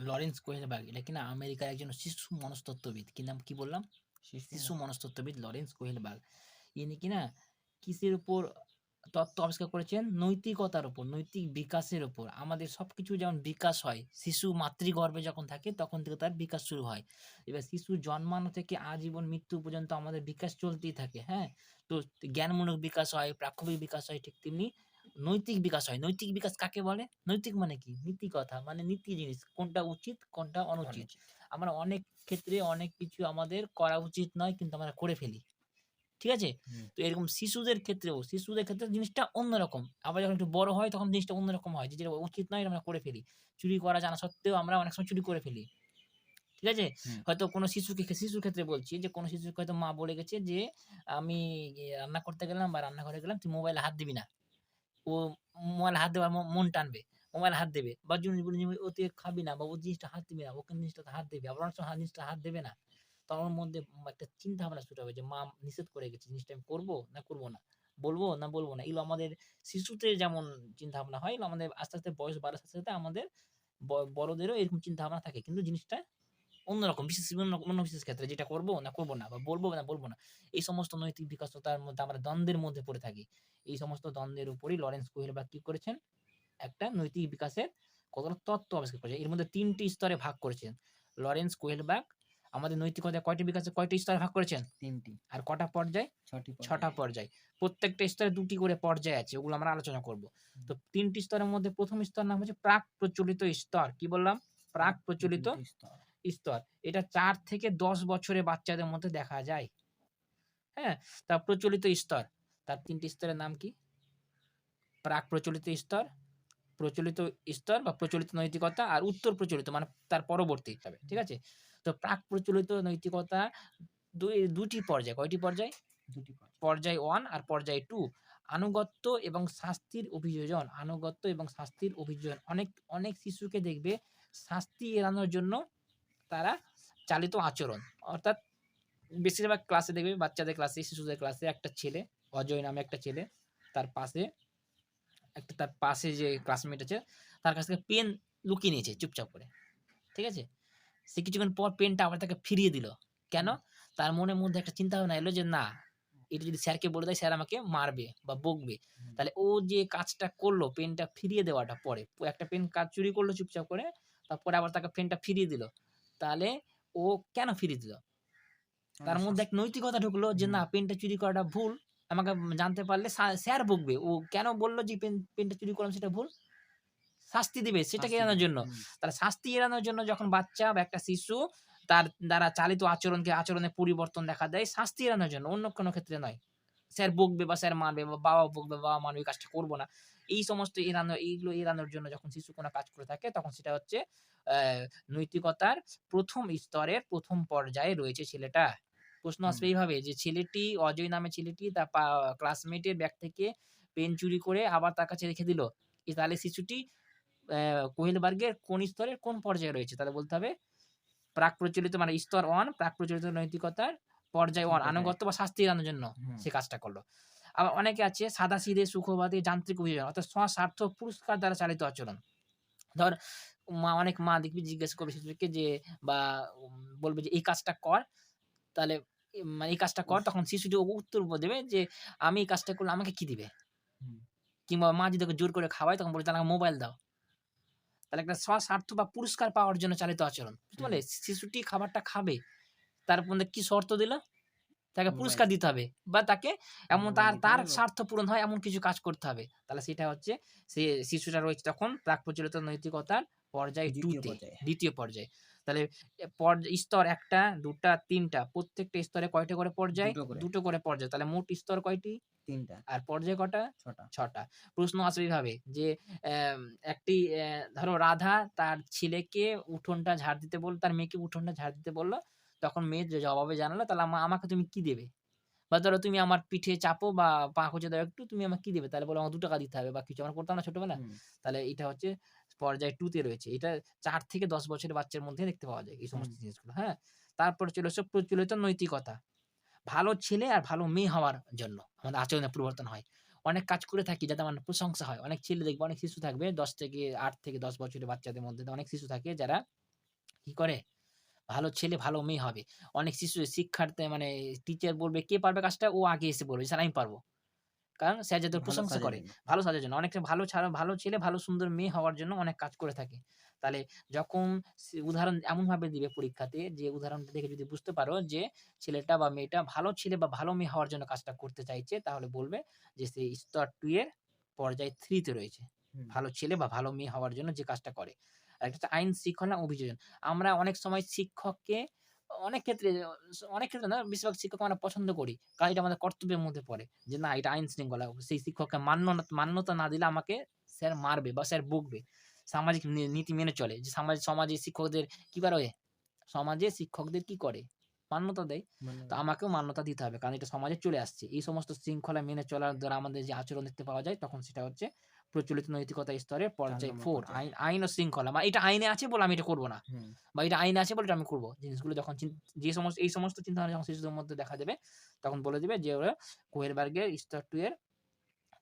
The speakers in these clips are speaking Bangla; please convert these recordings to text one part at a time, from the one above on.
লরেন্স কোহেলবার্গ, এটা কিনা আমেরিকার একজন শিশু মনস্তত্ত্ববিদ। কি নাম, কি বললাম? শিশু মনস্তত্ত্ববিদ লরেন্স কোহেলবার্গ। ইনি কিনা কিসের উপর তত্ত্ব আবিষ্কার করেছেন? নৈতিকতার উপর, নৈতিক বিকাশের উপর। আমাদের সবকিছু যেমন বিকাশ হয়, শিশু মাতৃগর্ভে যখন থাকে তখন থেকে তার বিকাশ শুরু হয়। এবার শিশু জন্মানো থেকে আজীবন মৃত্যু পর্যন্ত আমাদের বিকাশ চলতেই থাকে, হ্যাঁ? তো জ্ঞানমূলক বিকাশ হয়, প্রাক্ষবিক বিকাশ হয়, ঠিক তেমনি নৈতিক বিকাশ হয়। নৈতিক বিকাশ কাকে বলে? নৈতিক মানে কি? নীতিকথা, মানে নীতি জিনিস। কোনটা উচিত, কোনটা অনুচিত। আমরা অনেক ক্ষেত্রে অনেক কিছু আমাদের করা উচিত নয়, কিন্তু আমরা করে ফেলি। ঠিক আছে? তো এরকম শিশুদের ক্ষেত্রে জিনিসটা অন্যরকম। আবার যখন একটু বড় হয় তখন জিনিসটা অন্যরকম হয়। যে যেটা উচিত নয় এটা আমরা করে ফেলি। চুরি করা জানা সত্ত্বেও আমরা অনেক সময় চুরি করে ফেলি। ঠিক আছে? হয়তো কোনো শিশুর ক্ষেত্রে বলছি যে কোনো শিশুকে হয়তো মা বলে গেছে যে, "আমি রান্না করতে গেলাম বা রান্নাঘরে গেলাম, তুই মোবাইলে হাত দিবি না।" ও মোবাইলে হাত দেওয়ার মন টানবে। মোবাইলে হাত দেবে। বা ও তুই খাবি না বা ও জিনিসটা হাত দিবি না। ও কিন্তু জিনিসটাতে হাত দেবে। আবার অনেক সময় জিনিসটা হাত দেবে না। তো আমার মধ্যে একটা চিন্তা ভাবনা শুরু হবে যে মা নিষেধ করে গেছে। জিনিসটা আমি করব না করব না? বলব না বলব না? এগুলো আমাদের শিশুতে যেমন চিন্তা ভাবনা হয়, এগুলো আমাদের আস্তে, আস্তে বয়স বাড়ার সাথে, সাথে আমাদের বড়দেরও এরকম চিন্তা ভাবনা থাকে। কিন্তু জিনিসটা অন্যরকম বিশেষ ক্ষেত্রে যেটা করব না করব না বা বলব না বলব না। এই সমস্ত নৈতিক বিকাশতার মধ্যে আমরা দ্বন্দ্বের মধ্যে পড়ে থাকি। এই সমস্ত দ্বন্দ্বের উপরই লরেন্স কোহেলবার্গ কি করেছেন? একটা নৈতিক বিকাশের কতগুলো তত্ত্ব আবিষ্কার করেছেন। এর মধ্যে ৩ টি স্তরে ভাগ করেছেন। লরেন্স কোহেলবার্গ আমাদের নৈতিকতায় কয়টি স্তরে ভাগ করেছেন? ৩ টি। আর কটা পর্যায়? ৬ টি ৬ টা পর্যায়ে। পর্যায়। প্রত্যেকটা স্তরে ২ টি করে পর্যায় আছে। ওগুলো আমরা আলোচনা করব। তো ৩ টি স্তরের মধ্যে ১ম স্তর নাম হচ্ছে প্রাক প্রচলিত স্তর। কি বললাম? প্রাক প্রচলিত স্তর। স্তর। এটা ৪ থেকে ১০ বছরের বাচ্চাদের মধ্যে দেখা যায়। হ্যাঁ? প্রচলিত স্তর। তার ৩ টি স্তরের নাম কি? প্রাক প্রচলিত স্তর, প্রচলিত স্তর বা প্রচলিত নৈতিকতা আর উত্তর প্রচলিত মানে তার পরবর্তী হিসাবে। ঠিক আছে? তো প্রাক প্রচলিত নৈতিকতা ২ টি পর্যায়। কয়টি পর্যায়? ২ টি পর্যায়। পর্যায় ১ আর পর্যায় ২। আনুগত্য এবং শাস্তির অভিযোজন, আনুগত্য এবং শাস্তির অভিযোজন। অনেক শিশুকে দেখবে শাস্তি এড়ানোর জন্য তারা চালিত আচরণ। অর্থাৎ বেশিরভাগ ক্লাসে দেখবে বাচ্চাদের ক্লাসে, শিশুদের ক্লাসে একটা ছেলে, অজয় নামে একটা ছেলে, তার পাশে তার পাশে যে ক্লাসমেট আছে, তার কাছ থেকে পেন লুকিয়ে নিয়েছে চুপচাপ করে। ঠিক আছে? সে কিছুক্ষণ পর পেনটা আবার তাকে ফিরিয়ে দিল। কেন? তার মনের মধ্যে একটা চিন্তা ভাবনা এলো যে, "না, এটা যদি স্যারকে বলে দেয়, স্যার আমাকে মারবে বা বকবে।" তাহলে ও যে কাজটা করলো, পেনটা ফিরিয়ে দেওয়াটা পরে, একটা পেন চুরি করলো চুপচাপ করে, তারপরে আবার তাকে পেনটা ফিরিয়ে দিল। তাহলে ও কেন ফিরিয়ে দিল? তার মধ্যে এক নৈতিকতা ঢুকলো যে, "না, পেনটা চুরি করাটা ভুল। আমাকে জানতে পারলে স্যার বকবে। ও কেন বলল যে পেনটা চুরি করলাম সেটা ভুল? শাস্তি দিবে সেটাকে এড়ানোর জন্য।" তাহলে শাস্তি এড়ানোর জন্য যখন বাচ্চা বা একটা শিশু তার দ্বারা চালিত আচরণে পরিবর্তন দেখা দেয় শাস্তি এড়ানোর জন্য, অন্য কোনো ক্ষেত্রে নয়। স্যার বকবে বা স্যার মারবে বা বাবা বকবে, বাবা মারবে, এই কাজটা করব না। এই সমস্ত এইগুলো এড়ানোর জন্য যখন শিশু কোনো কাজ করে থাকে তখন সেটা হচ্ছে নৈতিকতার ১ম স্তরের ১ম পর্যায়ে রয়েছে ছেলেটা। প্রশ্ন আসবে এইভাবে যে অজয় নামে ছেলেটি তার ক্লাসমেটের ব্যাগ থেকে পেন চুরি করে আবার তার কাছে রেখে দিল। তাহলে শিশুটি কোহেলবার্গের কোন স্তরের কোন পর্যায়ে রয়েছে? তাহলে বলতে হবে প্রাক প্রচলিত মানে স্তর ১ প্রাক প্রচলিত নৈতিকতার পর্যায় ১ আনুগত্য বা শাস্তি এড়ানোর জন্য সে কাজটা করলো। আবার অনেকে আছে সাদাসিধে সুখবাদী যান্ত্রিক অভিযোজন অর্থাৎ স্বস্বার্থ পুরস্কার দ্বারা চালিত আচরণ। ধর অনেক মা দেখবি জিজ্ঞেস করবে শিশুকে যে বা বলবে যে এই কাজটা কর। তাহলে মানে এই কাজটা কর তখন শিশুটি উত্তর দেবে যে আমি এই কাজটা করলে আমাকে কি দিবে? কিংবা মা যদি ওকে জোর করে খাওয়ায় তখন বলবে তাহলে আমাকে মোবাইল দাও। তাহলে একটা স্বস্বার্থ বা পুরস্কার পাওয়ার জন্য চালিত আচরণ। বুঝতে পারলে? শিশুটি খাবারটা খাবে। তার মধ্যে কি শর্ত দিল? তাকে পুরস্কার দিতে হবে বা তাকে এমন তার স্বার্থ পূরণ হয় এমন কিছু কাজ করতে হবে। তাহলে সেটা হচ্ছে সে শিশুটা রয়েছে তখন প্রাক প্রচলিত নৈতিকতার পর্যায় ২ তে, ২য় পর্যায়ে। তাহলে স্তর ১ টা, ২ টা, ৩ টা। প্রত্যেকটা স্তরে কয়টা করে পর্যায়? ২ টো করে পর্যায়। তাহলে মোট স্তর কয়টি? ৩ টা। আর পর্যায় কটা? ৬ টা। ৬ টা। প্রশ্ন আসবে এইভাবে যে একটি ধরো রাধা তার ছেলেকে উঠোনটা ঝাড় দিতে বলল, তার মেয়েকে উঠোনটা ঝাড় দিতে বলল। তখন মেয়ে জবাবে জানালো, "তাহলে আমাকে তুমি কি দেবে?" বা ধরো তুমি আমার পিঠে চাপো বা পা খুঁজে দাও একটু, তুমি আমাকে কি দেবে? তাহলে বললো, "আমাকে ৳২ দিতে হবে" বা কিছু। আমরা করতাম না ছোটবেলায়? তাহলে এটা হচ্ছে পর্যায় ২ তে রয়েছে। এটা ৪ থেকে ১০ বছরের বাচ্চার মধ্যে দেখতে পাওয়া যায় এই সমস্ত জিনিসগুলো, হ্যাঁ? তারপরে চলে আসে প্রচলিত নৈতিকতা। ভালো ছেলে আর ভালো মেয়ে হওয়ার জন্য আমাদের আচরণের পরিবর্তন হয়। অনেক কাজ করে থাকি যাতে আমার প্রশংসা হয়। অনেক ছেলে দেখবে, অনেক শিশু থাকবে ১০ থেকে ৮ থেকে ১০ বছরের বাচ্চাদের মধ্যে অনেক শিশু থাকে যারা কি করে? ভালো ছেলে ভালো মেয়ে হবে। অনেক শিশু শিক্ষার্থী মানে টিচার বলবে, "কে পারবে কাজটা?" ও আগে এসে বলবে, "স্যার আমি পারবো।" কারণ স্যার যাদের ভালো প্রশংসা কাজের করে, জন্য। ভালো সাজার জন্য। অনেকে ভালো ছেলে, ভালো সুন্দর মেয়ে হওয়ার জন্য অনেক কাজ করে থাকে। তাহলে যখন উদাহরণ এমনভাবে দিবে পরীক্ষাতে যে উদাহরণটা দেখে যদি বুঝতে পারো যে ছেলেটা বা মেয়েটা ভালো ছেলে বা ভালো মেয়ে হওয়ার জন্য কাজটা করতে চাইছে, তাহলে বলবে যে সে স্তর 2 এর পর্যায় 3 তে রয়েছে। হুম, ভালো ছেলে বা ভালো মেয়ে হওয়ার জন্য যে কাজটা করে। আরেকটা হচ্ছে আইন শৃঙ্খলা অভিযোজন। আমরা অনেক সময় শিক্ষককে অনেক ক্ষেত্রে না, বেশিরভাগ শিক্ষককে আমরা পছন্দ করি। কারণ এটা আমাদের কর্তব্যের মধ্যে পড়ে। যে না, এটা আইন শৃঙ্খলা। সেই শিক্ষককে মান্যতা না দিলে আমাকে স্যার মারবে বা স্যার বকবে। সামাজিক নীতি মেনে চলে। যে সমাজে শিক্ষকদের কি করে? সমাজে শিক্ষকদের কি করে? মান্যতা দেয়। মানে তো আমাকেও মান্যতা দিতে হবে। কারণ এটা সমাজে চলে আসছে। এই সমস্ত শৃঙ্খলা মেনে চলার দ্বারা আমাদের যে আচরণ দেখতে পাওয়া যায়, তখন সেটা হচ্ছে প্রচলিত নৈতিকতা স্তরের ৪ পর্যায় নম্বর 4, পর্যায়ে। আইন ও শৃঙ্খলা। মানে এটা আইনে আছে বলে আমি এটা করব না। হুম, বা এটা আইনে আছে বলে এটা আমি করব। জিনিসগুলো যখন এই সমস্ত চিন্তাভাবনা যখন শিশুদের মধ্যে দেখা দেবে, তখন বলে দিবে যে ওরা কোহেলবার্গের স্তর 2 এর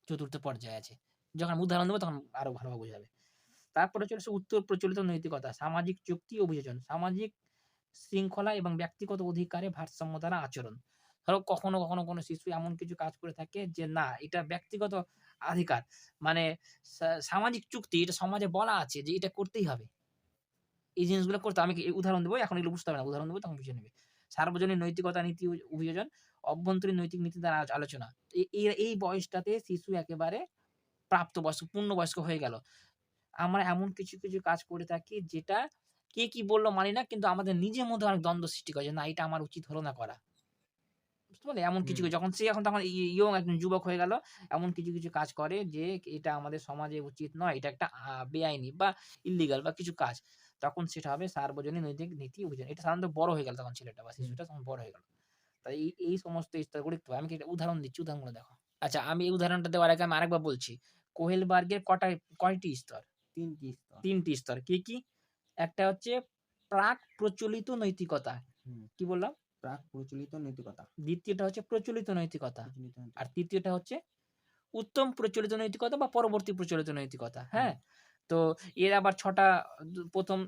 ৪র্থ পর্যায়ে আছে। যখন আমি উদাহরণ দেব তখন আরো ভালোভাবে বোঝা যাবে। তারপরে চলে আসে উত্তর প্রচলিত নৈতিকতা, সামাজিক যুক্তি অভিযোজন, সামাজিক শৃঙ্খলা এবং ব্যক্তিগত অধিকারে ভারসাম্য দ্বারা আচরণ। ধরো কখনো কোনো শিশু এমন কিছু কাজ করে থাকে যে না, এটা ব্যক্তিগত অধিকার। মানে সামাজিক চুক্তি, এটা সমাজে বলা আছে যে এটা করতেই হবে। এই জিনিসগুলো করতে আমি উদাহরণ দেব। এখন এগুলো বুঝতে হবে না। উদাহরণ দেব তখন বুঝে নেবে। সার্বজনীন নৈতিকতা নীতি অভিযোজন, অভ্যন্তরীণ নৈতিক নীতি দ্বারা আলোচনা। এই বয়সটাতে শিশু একেবারে প্রাপ্তবয়স্ক, পূর্ণবয়স্ক হয়ে গেল। আমরা এমন কিছু কাজ করে থাকি যেটা কে কি বলল মানি না। কিন্তু আমাদের নিজের মধ্যে অনেক দ্বন্দ্ব সৃষ্টি করে যে না, এটা আমার উচিত হলো না করা। বুঝতে পারলে? এমন হুম, যখন সে এখন তখন ইয়ং একজন যুবক হয়ে গেল, এমন কিছু কাজ করে যে এটা আমাদের সমাজে উচিত নয়। এটা একটা বেআইনি বা ইল্লিগাল বা কিছু কাজ। তখন সেটা হবে সার্বজনীন নৈতিক নীতি অভিযান। এটা সাধারণত বড় হয়ে গেল তখন ছেলেটা বা হুম, শিশুটা তখন বড় হয়ে গেল। তাই এই সমস্ত স্তরগুলো একটু আমি কি একটা উদাহরণ দিচ্ছি, উদাহরণগুলো দেখো। আচ্ছা, আমি এই উদাহরণটা দেওয়ার আগে আমি আরেকবার বলছি। কোহেলবার্গের কয়টি স্তর? ৩ টি স্তর। ৩ টি স্তর। কি? একটা হচ্ছে প্রাক প্রচলিত নৈতিকতা। হুম, কি বললাম? প্রাক প্রচলিত নৈতিকতা, দ্বিতীয়টা হচ্ছে প্রচলিত নৈতিকতা। প্রচলিত আর নৈতিকতা। তৃতীয়টা হচ্ছে উত্তম প্রচলিত নৈতিকতা বা পরবর্তী প্রচলিত নৈতিকতা। হুম, হ্যাঁ? তো এর আবার ৬ টা ১ম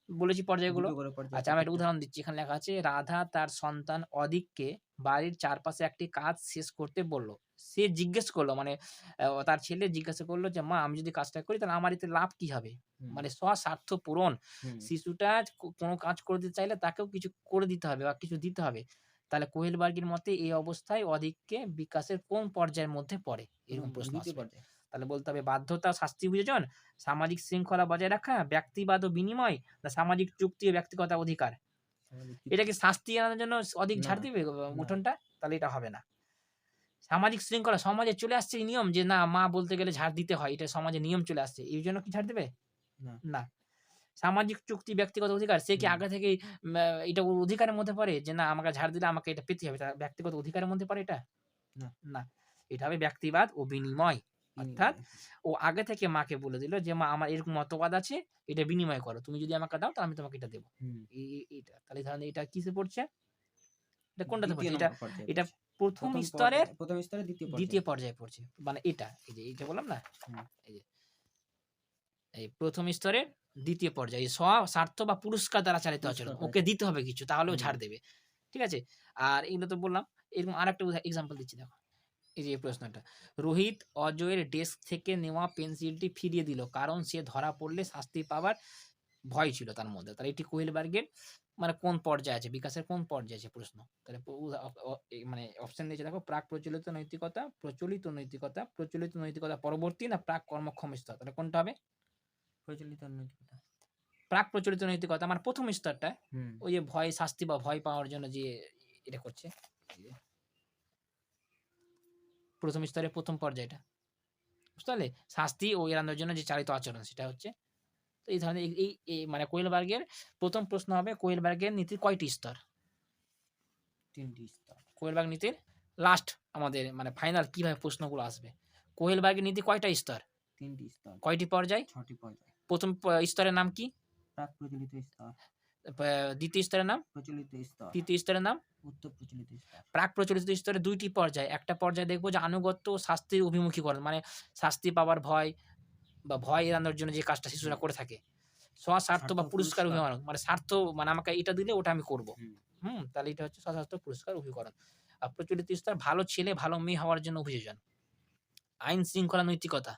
বলেছি পর্যায়গুলো। ২ টো করে পর্যায় আচ্ছা, আমি একটা প্রত্যেকটা। উদাহরণ দিচ্ছি। এখানে লেখা আছে, রাধা তার সন্তান অদিককে বাড়ির চারপাশে একটি কাজ শেষ করতে বলল। সে জিজ্ঞেস করল, মানে তার ছেলে জিজ্ঞাসা করল যে, "মা, আমি যদি কাজটা করি তাহলে আমার এতে লাভ কি হবে?" হুম, মানে স্বস্বার্থ পূরণ। হুম, শিশুটা কোনো কাজ করে দিতে চাইলে তাকেও কিছু করে দিতে হবে বা কিছু দিতে হবে। তাহলে কোহেলবার্গের মতে এই অবস্থায় অদিককে বিকাশের কোন পর্যায়ের মধ্যে পড়ে? এরকম প্রশ্ন ২য় আসবে। পর্যায়ে। তাহলে বলতে হবে বাধ্যতা, শাস্তি বিয়োজন, সামাজিক শৃঙ্খলা বজায় রাখা, ব্যক্তিবাদ ও বিনিময়, না সামাজিক চুক্তি ও ব্যক্তিগত অধিকার। সামাজিক এটা চুক্তি। কি শাস্তি এড়ানোর জন্য অধিক না, ছাড় দিবে না, উঠোনটা? তাহলে এটা হবে না। সামাজিক শৃঙ্খলা, সমাজে চলে আসছে এই নিয়ম যে না, মা বলতে গেলে ঝাড় দিতে হয়। এটা সমাজে নিয়ম চলে আসছে। এই জন্য কি ছাড় দিবে? না। না। সামাজিক চুক্তি, ব্যক্তিগত অধিকার, সে কি হুম, আগে থেকেই এটা ওর অধিকারের মধ্যে পড়ে যে না, আমাকে ঝাড় দিলে আমাকে এটা পেতেই হবে। তার ব্যক্তিগত অধিকারের মধ্যে পড়ে এটা? না। না। এটা হবে ব্যক্তিবাদ ও বিনিময়। অর্থাৎ বিনিময়। ও আগে থেকে মাকে বলে দিল যে, "মা, আমার এরকম মতবাদ আছে, এটা বিনিময় করো। তুমি যদি আমাকে দাও তাহলে আমি তোমাকে এটা দেব।" হুম, এইটা। তাহলে ধরেন এটা কিসে পড়ছে? এটা কোনটাতে ২য় পড়ছে? এটা নম্বর পর্যায়ে এটা পড়ছে। ১ম স্তরের ১ম স্তরে ২য় ২য় পর্যায়ে। পর্যায়ে পড়ছে। মানে এটা। এই যে এইটা বললাম না? হুম, এই যে এই ১ম স্তরের ২য় পর্যায়ে। এই স্বার্থ বা পুরস্কার দ্বারা চালিত আচরণ। পুরস্কার দ্বারা ওকে চালিত। দিতে হবে কিছু, তাহলেও হুম, ছাড় দেবে। ঠিক আছে? আর এগুলো তো বললাম। এরকম আরেকটা এক্সাম্পল দিচ্ছি দেখো। এই যে এই প্রশ্নটা। রোহিত অজয়ের ডেস্ক থেকে নেওয়া পেন্সিলটি ফিরিয়ে দিল। কারণ সে ধরা পড়লে শাস্তি পাবার ভয় ছিল তার মধ্যে। তাহলে এটি কোহেলবার্গের মানে কোন পর্যায়ে আছে? বিকাশের কোন পর্যায়ে আছে প্রশ্ন? তাহলে প উদা অ অ এই মানে অপশন দিয়েছে দেখো, প্রাক প্রচলিত নৈতিকতা, প্রচলিত নৈতিকতা, প্রচলিত নৈতিকতা পরবর্তী, না প্রাক কর্মক্ষম স্তর। তাহলে কোনটা হবে? প্রচলিত নৈতিকতা। প্রাক প্রচলিত নৈতিকতা মানে ১ম স্তরটা। হুম, ওই যে ভয়, শাস্তি বা ভয় পাওয়ার জন্য যে এটা করছে। এই যে ১ম স্তরের ১ম পর্যায়টা। বুঝতে পারলে? শাস্তি ও এড়ানোর জন্য যে চালিত আচরণ সেটা হচ্ছে। তো এই ধরনের এই মানে কোহেলবার্গের ১ম প্রশ্ন হবে, কোহেলবার্গের নীতির কয়টি স্তর? ৩ টি স্তর। কোহেলবার্গ নীতির লাস্ট আমাদের মানে ফাইনাল কিভাবে প্রশ্নগুলো আসবে। কোহেলবার্গের নীতি কয়টা স্তর? ৩ টি স্তর। কয়টি পর্যায়? ৬ টি পর্যায়। ১ম স্তরের নাম কি? প্রাক প্রচলিত স্তর, ২য় স্তরের নাম? প্রচলিত স্তর, ৩য় স্তরের নাম? উত্তর প্রচলিত স্তর। প্রাক প্রচলিত স্তরে ২ টি পর্যায়। একটা পর্যায়ে দেখব যে আনুগত্য ও শাস্তির অভিমুখীকরণ। মানে শাস্তি পাওয়ার ভয় বা ভয় এড়ানোর জন্য যে কাজটা হুম, শিশুরা করে থাকে। স্বস্বার্থ বা স্বার্থ পুরস্কার পুরস্কার। অভিমানক মানে স্বার্থ মানে আমাকে এটা দিলে ওটা আমি করব। হুম। তাহলে এটা হচ্ছে স্বস্বার্থ পুরস্কার অভিকরণ। আর প্রচলিত স্তর ভালো ছেলে ভালো মেয়ে হওয়ার জন্য অভিযোজন। আইন শৃঙ্খলা নৈতিকতা।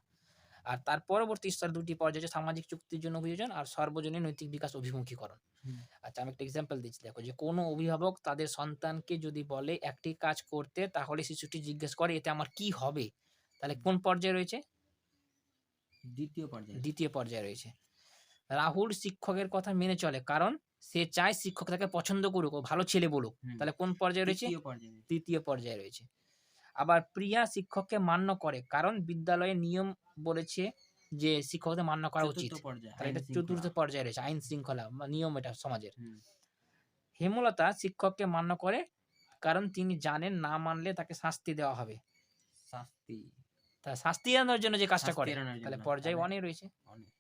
আর তার পরবর্তী স্তর ২ টি পর্যায়ে হচ্ছে সামাজিক চুক্তির জন্য অভিযোজন আর সর্বজনীন নৈতিক বিকাশ অভিমুখীকরণ। হুম। আচ্ছা আমি একটা এক্সাম্পল দিচ্ছি দেখো যে কোনো অভিভাবক তাদের সন্তানকে যদি বলে একটি কাজ করতে তাহলে শিশুটি জিজ্ঞেস করে এতে আমার কি হবে? তাহলে কোন পর্যায়ে রয়েছে? দ্বিতীয় পর্যায়ে। ২য় পর্যায়ে রয়েছে। রাহুল শিক্ষকের কথা মেনে চলে কারণ সে চায় শিক্ষক তাকে পছন্দ করুক ও ভালো ছেলে বলুক। হুম। তাহলে কোন পর্যায়ে রয়েছে? তৃতীয় পর্যায়ে। ৩য় পর্যায়ে রয়েছে। আবার প্রিয়া শিক্ষককে মান্য করে কারণ বিদ্যালয়ের নিয়ম বলেছে যে শিক্ষকদের মান্য করা উচিত। চতুর্থ পর্যায়ে। তাহলে আইন এটা শৃঙ্খলা। ৪র্থ পর্যায়ে রয়েছে আইন শৃঙ্খলা নিয়ম এটা সমাজের। হুম। হেমলতা শিক্ষককে মান্য করে কারণ তিনি জানেন না মানলে তাকে শাস্তি দেওয়া হবে। শাস্তি। তা শাস্তি এড়ানোর জন্য যে কাজটা শাস্তি করে এড়ানোর তাহলে জন্য। পর্যায় তাহলে 1 এ রয়েছে। অনেক।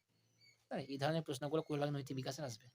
তাই এই ধরনের প্রশ্নগুলো করলে নৈতিক বিকাশে আসবে।